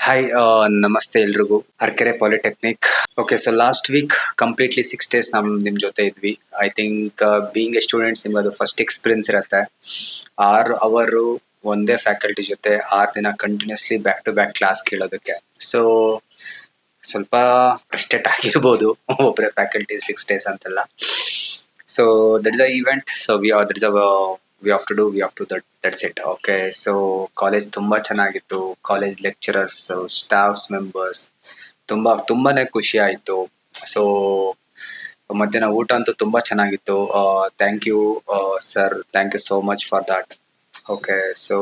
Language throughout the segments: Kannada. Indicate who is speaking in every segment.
Speaker 1: ಹಾಯ್ ನಮಸ್ತೆ ಎಲ್ರಿಗೂ. Arekere polytechnic. Okay, so last week completely 6 days ನಿಮ್ ಜೊತೆ ಇದ್ವಿ. I think being A students ನಿಮ್ಗೆ ಅದು ಫಸ್ಟ್ ಎಕ್ಸ್ಪೀರಿಯನ್ಸ್ ಇರುತ್ತೆ. 6 ಅವರು ಒಂದೇ ಫ್ಯಾಕಲ್ಟಿ ಜೊತೆ 6 ದಿನ continuously back to back class ಕೇಳೋದಕ್ಕೆ. ಸೊ ಸ್ವಲ್ಪ ಫ್ರಸ್ಟ್ರೇಟ್ ಆಗಿರ್ಬೋದು ಒಬ್ಬರೇ ಫ್ಯಾಕಲ್ಟಿ 6 days ಅಂತೆಲ್ಲ. So that is a event. So that is a we have to do that's it. Okay, so college ತುಂಬಾ ಚೆನ್ನಾಗಿತ್ತು. ಕಾಲೇಜ್ ಲೆಕ್ಚರರ್ಸ್, ಸ್ಟಾಫ್ಸ್ ಮೆಂಬರ್ಸ್ ತುಂಬಾನೇ ಖುಷಿ ಆಯ್ತು. ಸೊ ಮಧ್ಯಾಹ್ನ ಊಟ ಅಂತೂ ತುಂಬಾ ಚೆನ್ನಾಗಿತ್ತು. Thank you sir, thank you so much for that. Okay, so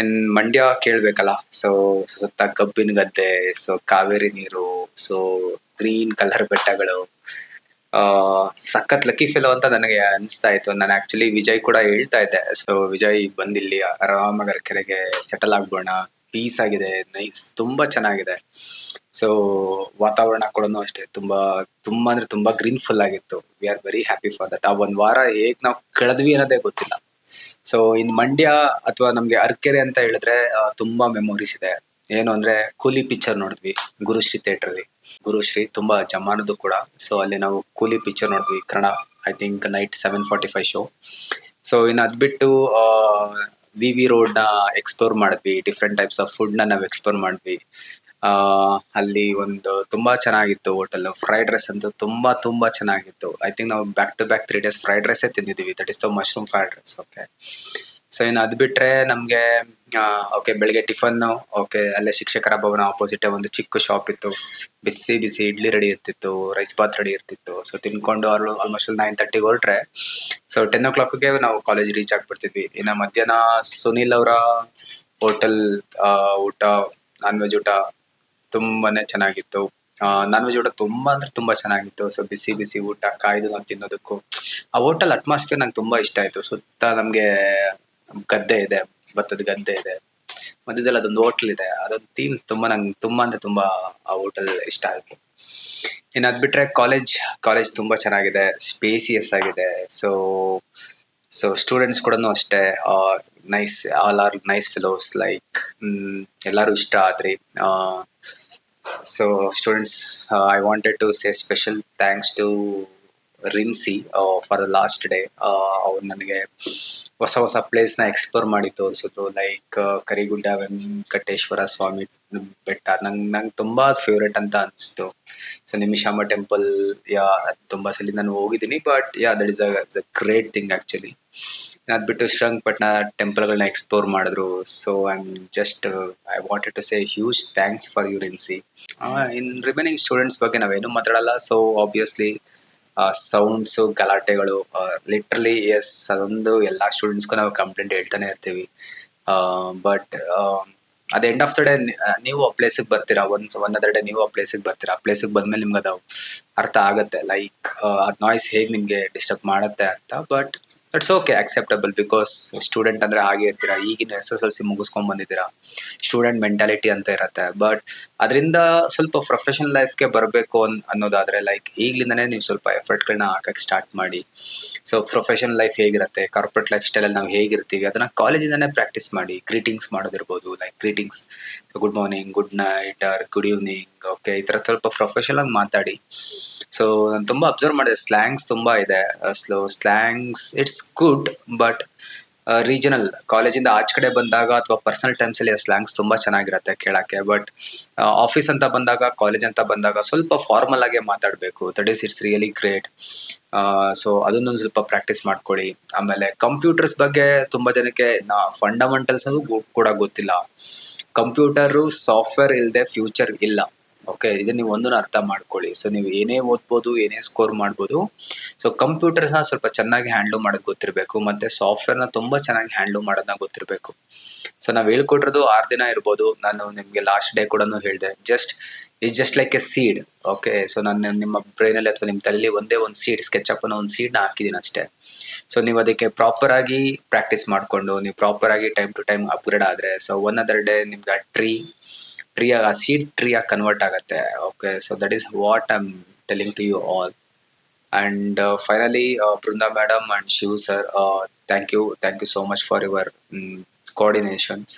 Speaker 1: in Mandya ಕೇಳ್ಬೇಕಲ್ಲ. ಸೊ ಸುತ್ತ ಕಬ್ಬಿನ ಗದ್ದೆ, ಸೊ ಕಾವೇರಿ ನೀರು, ಸೊ ಗ್ರೀನ್ ಕಲರ್ ಬೆಟ್ಟಗಳು, ಸಖತ್ ಲಕ್ಕಿ ಫೆಲೋ ಅಂತ ನನಗೆ ಅನಿಸ್ತಾ ಇತ್ತು. ನಾನು ಆಕ್ಚುಲಿ ವಿಜಯ್ ಕೂಡ ಹೇಳ್ತಾ ಇದ್ದೆ, ಸೊ ವಿಜಯ್ ಬಂದಿಲ್ಲಿ ಆರಾಮಾಗಿ ಅರಕೆರೆಗೆ ಸೆಟಲ್ ಆಗ್ಬೋಣ, ಪೀಸ್ ಆಗಿದೆ, ನೈಸ್, ತುಂಬಾ ಚೆನ್ನಾಗಿದೆ. ಸೊ ವಾತಾವರಣ ಕೂಡ ಅಷ್ಟೇ ತುಂಬಾ ಅಂದ್ರೆ ತುಂಬಾ ಗ್ರೀನ್ ಫುಲ್ ಆಗಿತ್ತು. We are very happy for that. ಆ ಒಂದ್ ವಾರ ಹೇಗ್ ನಾವು ಕಳೆದ್ವಿ ಅನ್ನೋದೇ ಗೊತ್ತಿಲ್ಲ. ಸೊ ಇನ್ ಮಂಡ್ಯ ಅಥವಾ ನಮ್ಗೆ ಅರ್ಕೆರೆ ಅಂತ ಹೇಳಿದ್ರೆ ತುಂಬಾ ಮೆಮೊರೀಸ್ ಇದೆ. ಏನು ಅಂದ್ರೆ ಕೂಲಿ ಪಿಕ್ಚರ್ ನೋಡಿದ್ವಿ ಗುರುಶ್ರೀ ಥಿಯೇಟರ್ ಅಲ್ಲಿ. ಗುರುಶ್ರೀ ತುಂಬಾ ಜಮಾನದ್ದು ಕೂಡ. ಸೊ ಅಲ್ಲಿ ನಾವು ಕೂಲಿ ಪಿಕ್ಚರ್ ನೋಡಿದ್ವಿ Kannada. I think night 7:45 show. So ಇನ್ನು ಅದ್ಬಿಟ್ಟು ವಿ ರೋಡ್ ನ ಎಕ್ಸ್ಪ್ಲೋರ್ ಮಾಡಿದ್ವಿ. ಡಿಫ್ರೆಂಟ್ ಟೈಪ್ಸ್ ಆಫ್ ಫುಡ್ ನ ನಾವು ಎಕ್ಸ್ಪ್ಲೋರ್ ಮಾಡಿದ್ವಿ. ಅಲ್ಲಿ ಒಂದು ತುಂಬಾ ಚೆನ್ನಾಗಿತ್ತು ಹೋಟೆಲ್. ಫ್ರೈಡ್ ರೈಸ್ ಅಂತೂ ತುಂಬಾ ಚೆನ್ನಾಗಿತ್ತು. ಐ ಥಿಂಕ್ ನಾವು back to back 3 days fried ರೈಸೇ ತಿಂದಿದ್ದೀವಿ. That is the mushroom fried rice. Okay, so ಇನ್ನು ಅದ್ ಬಿಟ್ರೆ ನಮ್ಗೆ ಓಕೆ, ಬೆಳಿಗ್ಗೆ ಟಿಫನ್. ಓಕೆ, ಅಲ್ಲೇ ಶಿಕ್ಷಕರ ಭವನ ಆಪೋಸಿಟ್ ಒಂದು ಚಿಕ್ಕ ಶಾಪ್ ಇತ್ತು. ಬಿಸಿ ಬಿಸಿ ಇಡ್ಲಿ ರೆಡಿ ಇರ್ತಿತ್ತು, ರೈಸ್ ಬಾತ್ ರೆಡಿ ಇರ್ತಿತ್ತು. ಸೊ ತಿನ್ಕೊಂಡು ಆಲ್ಮೋಸ್ಟ್ 9:30 ಹೊರಟ್ರೆ, ಸೊ 10 o'clock ನಾವು ಕಾಲೇಜ್ ರೀಚ್ ಆಗ್ಬಿಡ್ತಿದ್ವಿ. ಇನ್ನು ಮಧ್ಯಾಹ್ನ ಸುನಿಲ್ ಅವರ ಹೋಟೆಲ್ ಊಟ, ನಾನ್ ವೆಜ್ ಊಟ ತುಂಬಾನೇ ಚೆನ್ನಾಗಿತ್ತು. ನಾನ್ ವೆಜ್ ಊಟ ತುಂಬಾ ಅಂದ್ರೆ ತುಂಬಾ ಚೆನ್ನಾಗಿತ್ತು. ಸೊ ಬಿಸಿ ಬಿಸಿ ಊಟ ಕಾಯ್ದು ನಾವು ತಿನ್ನೋದಕ್ಕೂ, ಆ ಹೋಟೆಲ್ ಅಟ್ಮಾಸ್ಫಿಯರ್ ನಂಗೆ ತುಂಬಾ ಇಷ್ಟ ಆಯ್ತು. ಸುತ್ತ ನಮ್ಗೆ ಗದ್ದೆ ಇದೆ, ಭತ್ತದ ಗದ್ದೆ ಇದೆ, ಮಧ್ಯದಲ್ಲಿ ಅದೊಂದು ಹೋಟೆಲ್ ಇದೆ. ಅದೊಂದು ಥೀಮ್ಸ್ ನಂಗೆ ತುಂಬಾ ಅಂದ್ರೆ ತುಂಬಾ ಆ ಹೋಟೆಲ್ ಇಷ್ಟ ಆಯ್ತು. ಇನ್ನು ಅದ್ಬಿಟ್ರೆ ಕಾಲೇಜ್ ತುಂಬಾ ಚೆನ್ನಾಗಿದೆ, ಸ್ಪೇಸಿಯಸ್ ಆಗಿದೆ. ಸೊ ಸ್ಟೂಡೆಂಟ್ಸ್ ಕೂಡ ಅಷ್ಟೇ nice, all are nice fellows. Like ಎಲ್ಲರೂ ಇಷ್ಟ ಆದ್ರಿ. So students, I wanted to say special thanks to Rincy for the last day. ಅವ್ರು ನನಗೆ ಹೊಸ ಪ್ಲೇಸ್ನ ಎಕ್ಸ್ಪ್ಲೋರ್ ಮಾಡಿ ತೋರಿಸಿದ್ರು. ಲೈಕ್ ಕರಿಗುಡ್ಡ ವೆಂಕಟೇಶ್ವರ ಸ್ವಾಮಿ ಬೆಟ್ಟ ನಂಗೆ ತುಂಬಾ ಫೇವ್ರೇಟ್ ಅಂತ ಅನಿಸ್ತು. ಸೊ ನಿಮಿಷಾಂಬ ಟೆಂಪಲ್, ತುಂಬಾ ಸಲ ನಾನು ಹೋಗಿದ್ದೀನಿ. But that is a great thing actually. ಅದ್ಬಿಟ್ಟು ಶ್ರೀರಂಗಪಟ್ಟಣ ಟೆಂಪಲ್ಗಳನ್ನ ಎಕ್ಸ್ಪ್ಲೋರ್ ಮಾಡಿದ್ರು. So I wanted to say huge thanks for you Rincy. In remaining students ಬಗ್ಗೆ ನಾವೇನು ಮಾತಾಡಲ್ಲ. ಸೊ ಆಬ್ವಿಯಸ್ಲಿ ಸೌಂಡ್ಸು, ಗಲಾಟೆಗಳು, ಲಿಟ್ರಲಿ ಎಸ್, ಅದೊಂದು ಎಲ್ಲಾ ಸ್ಟೂಡೆಂಟ್ಸ್ಗೂ ನಾವು ಕಂಪ್ಲೇಂಟ್ ಹೇಳ್ತಾನೆ ಇರ್ತೀವಿ. But at end of the day ನೀವು ಆ ಪ್ಲೇಸಿಗೆ ಬರ್ತೀರಾ, ಒನ್ ಅದರ್ ಡೇ ನೀವು ಆ ಪ್ಲೇಸಿಗೆ ಬರ್ತೀರಾ. ಆ ಪ್ಲೇಸಿಗೆ ಬಂದ್ಮೇಲೆ ನಿಮ್ಗೆ ಅದು ಅರ್ಥ ಆಗುತ್ತೆ. ಲೈಕ್ ಆ ನಾಯ್ಸ್ ಹೇಗೆ ನಿಮ್ಗೆ ಡಿಸ್ಟರ್ಬ್ ಮಾಡುತ್ತೆ ಅಂತ. But that's okay, acceptable, because student ಅಂದ್ರೆ ಹಾಗೆ ಇರ್ತೀರಾ. ಈಗಿನ SSLC ಮುಗಿಸ್ಕೊಂಡ್ ಬಂದಿದ್ದೀರಾ, ಸ್ಟೂಡೆಂಟ್ ಮೆಂಟಾಲಿಟಿ ಅಂತ ಇರತ್ತೆ. ಬಟ್ ಅದರಿಂದ ಸ್ವಲ್ಪ ಪ್ರೊಫೆಷನಲ್ ಲೈಫ್ಗೆ ಬರಬೇಕು ಅನ್ನೋದಾದ್ರೆ, ಲೈಕ್ ಈಗ್ಲಿಂದಾನೇ ನೀವು ಸ್ವಲ್ಪ ಎಫರ್ಟ್ಗಳನ್ನ ಹಾಕಕ್ಕೆ ಸ್ಟಾರ್ಟ್ ಮಾಡಿ. ಸೊ ಪ್ರೊಫೆಷನಲ್ ಲೈಫ್ ಹೇಗಿರುತ್ತೆ, ಕಾರ್ಪೊರೇಟ್ ಲೈಫ್ ಸ್ಟೈಲಲ್ಲಿ ನಾವು ಹೇಗಿರ್ತೀವಿ, ಅದನ್ನ ಕಾಲೇಜಿಂದಾನೇ ಪ್ರಾಕ್ಟೀಸ್ ಮಾಡಿ. ಗ್ರೀಟಿಂಗ್ಸ್ ಮಾಡೋದಿರ್ಬೋದು, like greetings, so good morning, good night, or good evening. Okay, ಈ ಥರ ಸ್ವಲ್ಪ ಪ್ರೊಫೆಷನಲ್ ಆಗಿ ಮಾತಾಡಿ. ಸೊ ನಾನು ತುಂಬಾ ಅಬ್ಸರ್ವ್ ಮಾಡಿದೆ, ಸ್ಲ್ಯಾಂಗ್ಸ್ ತುಂಬಾ ಇದೆ. ಸ್ಲ್ಯಾಂಗ್ಸ್ ಇಟ್ಸ್ ಗುಡ್, ಬಟ್ ರೀಜನಲ್ ಕಾಲೇಜಿಂದ ಆಚೆ ಕಡೆ ಬಂದಾಗ ಅಥವಾ ಪರ್ಸನಲ್ ಟೈಮ್ಸ್ ಅಲ್ಲಿ ಸ್ಲ್ಯಾಂಗ್ಸ್ ತುಂಬಾ ಚೆನ್ನಾಗಿರುತ್ತೆ ಕೇಳಕ್ಕೆ. ಬಟ್ ಆಫೀಸ್ ಅಂತ ಬಂದಾಗ, ಕಾಲೇಜ್ ಅಂತ ಬಂದಾಗ ಸ್ವಲ್ಪ ಫಾರ್ಮಲ್ ಆಗಿ ಮಾತಾಡಬೇಕು. That is it's really great. So ಅದನ್ನೊಂದು ಸ್ವಲ್ಪ ಪ್ರಾಕ್ಟೀಸ್ ಮಾಡ್ಕೊಳ್ಳಿ. ಆಮೇಲೆ ಕಂಪ್ಯೂಟರ್ಸ್ ಬಗ್ಗೆ ತುಂಬಾ ಜನಕ್ಕೆ ಫಂಡಮೆಂಟಲ್ಸ್ ಕೂಡ ಗೊತ್ತಿಲ್ಲ. ಕಂಪ್ಯೂಟರು ಸಾಫ್ಟ್ವೇರ್ ಇಲ್ಲದೆ ಫ್ಯೂಚರ್ ಇಲ್ಲ. ಓಕೆ, ಇದನ್ನ ನೀವು ಒಂದನ್ನು ಅರ್ಥ ಮಾಡ್ಕೊಳ್ಳಿ. ಸೊ ನೀವು ಏನೇ ಓದ್ಬೋದು, ಏನೇ ಸ್ಕೋರ್ ಮಾಡ್ಬೋದು. ಸೊ ಕಂಪ್ಯೂಟರ್ಸ್ನ ಸ್ವಲ್ಪ ಚೆನ್ನಾಗಿ ಹ್ಯಾಂಡಲ್ ಮಾಡೋದು ಗೊತ್ತಿರಬೇಕು, ಮತ್ತೆ ಸಾಫ್ಟ್ವೇರ್ನ ತುಂಬಾ ಚೆನ್ನಾಗಿ ಹ್ಯಾಂಡಲ್ ಮಾಡೋದನ್ನ ಗೊತ್ತಿರಬೇಕು. ಸೊ ನಾವು ಹೇಳ್ಕೊಟ್ಟಿರೋದು 6 ದಿನ ಇರ್ಬೋದು. ನಾನು ನಿಮ್ಗೆ ಲಾಸ್ಟ್ ಡೇ ಕೂಡ ಹೇಳಿದೆ, just like A seed. Okay, so ನಾನು ನಿಮ್ಮ ಬ್ರೈನಲ್ಲಿ ಅಥವಾ ನಿಮ್ಮ ತಲೆಯಲ್ಲಿ ಒಂದೇ ಒಂದು ಸೀಡ್, ಸ್ಕೆಚಪ್ ಅನ್ನೋ ಒಂದು ಸೀಡ್ನ ಹಾಕಿದ್ದೀನಿ ಅಷ್ಟೇ. ಸೊ ನೀವು ಅದಕ್ಕೆ ಪ್ರಾಪರ್ ಆಗಿ ಪ್ರಾಕ್ಟೀಸ್ ಮಾಡಿಕೊಂಡು, ನೀವು ಪ್ರಾಪರ್ ಆಗಿ ಟೈಮ್ ಟು ಟೈಮ್ ಅಪ್ಗ್ರೇಡ್ ಆದ್ರೆ, ಸೊ ಒನ್ ಅದರ್ ಡೇ ನಿಮ್ಗೆ ಟ್ರೀ ಆ ಸೀಡ್ ಟ್ರೀ ಆಗಿ ಕನ್ವರ್ಟ್ ಆಗುತ್ತೆ. Okay, so that is what I am telling to you all. And finally, Brinda madam and Shiv sir, thank you so much for your coordinations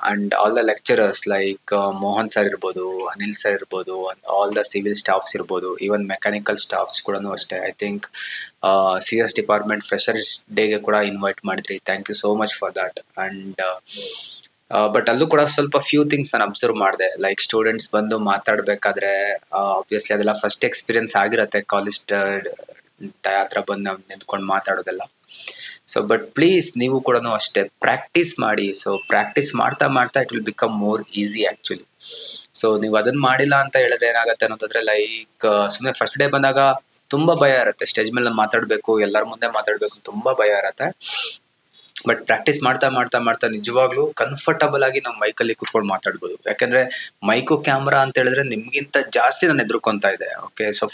Speaker 1: and all the lecturers like Mohan sir ಇರ್ಬೋದು, ಅನಿಲ್ ಸರ್ ಇರ್ಬೋದು, ಆಲ್ ದ ಸಿವಿಲ್ ಸ್ಟಾಫ್ಸ್ ಇರ್ಬೋದು, ಈವನ್ ಮೆಕ್ಯಾನಿಕಲ್ ಸ್ಟಾಫ್ಸ್ ಕೂಡ ಅಷ್ಟೇ. I think CS department freshers ಡೇಗೆ ಕೂಡ ಇನ್ವೈಟ್ ಮಾಡಿದ್ರಿ. Thank you so much for that. And but ಅಲ್ಲೂ ಕೂಡ ಸ್ವಲ್ಪ ಫ್ಯೂ ಥಿಂಗ್ಸ್ ನಾನು ಅಬ್ಸರ್ವ್ ಮಾಡಿದೆ. ಲೈಕ್ ಸ್ಟೂಡೆಂಟ್ಸ್ ಬಂದು ಮಾತಾಡಬೇಕಾದ್ರೆ ಆಬ್ವಿಯಸ್ಲಿ ಅದೆಲ್ಲ ಫಸ್ಟ್ ಎಕ್ಸ್ಪೀರಿಯನ್ಸ್ ಆಗಿರತ್ತೆ, ಕಾಲೇಜ್ ಹತ್ರ ಬಂದು ನಾವು ನಿಂತ್ಕೊಂಡು ಮಾತಾಡೋದೆಲ್ಲ. ಸೊ ಬಟ್ ಪ್ಲೀಸ್ ನೀವು ಕೂಡ ಅಷ್ಟೇ ಪ್ರಾಕ್ಟೀಸ್ ಮಾಡಿ. ಸೊ ಪ್ರಾಕ್ಟೀಸ್ ಮಾಡ್ತಾ ಮಾಡ್ತಾ it will become more easy actually. So ನೀವು ಅದನ್ನ ಮಾಡಿಲ್ಲ ಅಂತ ಹೇಳಿದ್ರೆ ಏನಾಗುತ್ತೆ ಅನ್ನೋದಾದ್ರೆ, ಲೈಕ್ ಸುಮ್ಮನೆ ಫಸ್ಟ್ ಡೇ ಬಂದಾಗ ತುಂಬ ಭಯ ಇರುತ್ತೆ. ಸ್ಟೇಜ್ ಮೇಲೆ ಮಾತಾಡಬೇಕು, ಎಲ್ಲರ ಮುಂದೆ ಮಾತಾಡಬೇಕು, ತುಂಬ ಭಯ ಇರುತ್ತೆ. ಬಟ್ ಪ್ರಾಕ್ಟೀಸ್ ಮಾಡ್ತಾ ಮಾಡ್ತಾ ಮಾಡ್ತಾ ನಿಜವಾಗ್ಲೂ ಕಂಫರ್ಟಬಲ್ ಆಗಿ ನಾವು ಮೈಕಲ್ಲಿ ಕುತ್ಕೊಂಡು ಮಾತಾಡ್ಬೋದು. ಯಾಕಂದ್ರೆ ಮೈಕು ಕ್ಯಾಮ್ರಾ ಅಂತ ಹೇಳಿದ್ರೆ ನಿಮ್ಗಿಂತ ಜಾಸ್ತಿ ನಾನು ಎದುರ್ಕೊಂತ ಇದೆ. ಓಕೆ, ಸೊ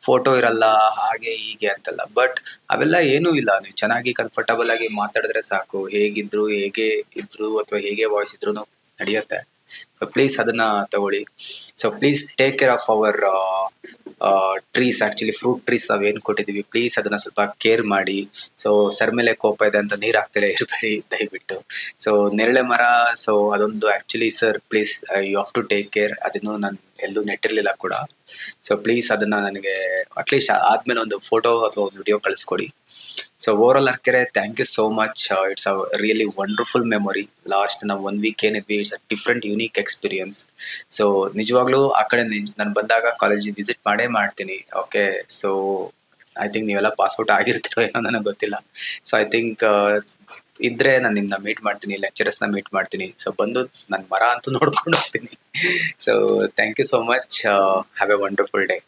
Speaker 1: ಫೋಟೋ ಇರಲ್ಲ ಹಾಗೆ ಹೀಗೆ ಅಂತಲ್ಲ, ಬಟ್ ಅವೆಲ್ಲ ಏನೂ ಇಲ್ಲ. ನೀವು ಚೆನ್ನಾಗಿ ಕಂಫರ್ಟಬಲ್ ಆಗಿ ಮಾತಾಡಿದ್ರೆ ಸಾಕು. ಹೇಗೆ ಇದ್ರು ಅಥವಾ ಹೇಗೆ ವಾಯ್ಸ್ ಇದ್ರು ನಡೆಯುತ್ತೆ. ಸೊ ಪ್ಲೀಸ್ ಅದನ್ನ ತಗೊಳ್ಳಿ. So please take care of our trees. Actually fruit trees ನಾವೇನು ಕೊಟ್ಟಿದ್ದೀವಿ, ಪ್ಲೀಸ್ ಅದನ್ನ ಸ್ವಲ್ಪ ಕೇರ್ ಮಾಡಿ. ಸೊ ಸರ್ ಮೇಲೆ ಕೋಪ ಇದೆ ಅಂತ ನೀರು ಹಾಕ್ತಿಲ್ಲ ಇರಬೇಡಿ ದಯವಿಟ್ಟು. ಸೊ ನೇರಳೆ ಮರ, ಸೊ ಅದೊಂದು actually sir please you have to take care. ಅದನ್ನು ನಾನು ಎಲ್ಲೂ ನೆಟ್ಟಿರಲಿಲ್ಲ ಕೂಡ. ಸೊ ಪ್ಲೀಸ್ ಅದನ್ನ ನನಗೆ ಅಟ್ಲೀಸ್ಟ್ ಆದ್ಮೇಲೆ ಒಂದು ಫೋಟೋ ಅಥವಾ ಒಂದು ವಿಡಿಯೋ ಕಳಿಸ್ಕೊಡಿ. So over all Arkere, thank you so much. It's a really wonderful memory. Last ನಾವು 1 ವೀಕ್ ಏನಿದ್ವಿ, it's a different unique experience. So ನಿಜವಾಗ್ಲೂ ಆ ಕಡೆ ನಾನು ಬಂದಾಗ ಕಾಲೇಜಿಗೆ ವಿಸಿಟ್ ಮಾಡೇ ಮಾಡ್ತೀನಿ. ಓಕೆ, ಸೊ ಐ ಥಿಂಕ್ ನೀವೆಲ್ಲ ಪಾಸ್ಔಟ್ ಆಗಿರ್ತೀರೋ ಏನೋ ನನಗೆ ಗೊತ್ತಿಲ್ಲ. ಸೊ ಐ ಥಿಂಕ್ ಇದ್ರೆ ನಾನು ನಿಮ್ಮನ್ನ ಮೀಟ್ ಮಾಡ್ತೀನಿ, ಲೆಕ್ಚರರ್ಸ್ನ ಮೀಟ್ ಮಾಡ್ತೀನಿ. ಸೊ ಬಂದು ನನ್ನ ಮರ ಅಂತೂ ನೋಡ್ಕೊಂಡು ಹೋಗ್ತೀನಿ. So thank you so much. Have a wonderful day.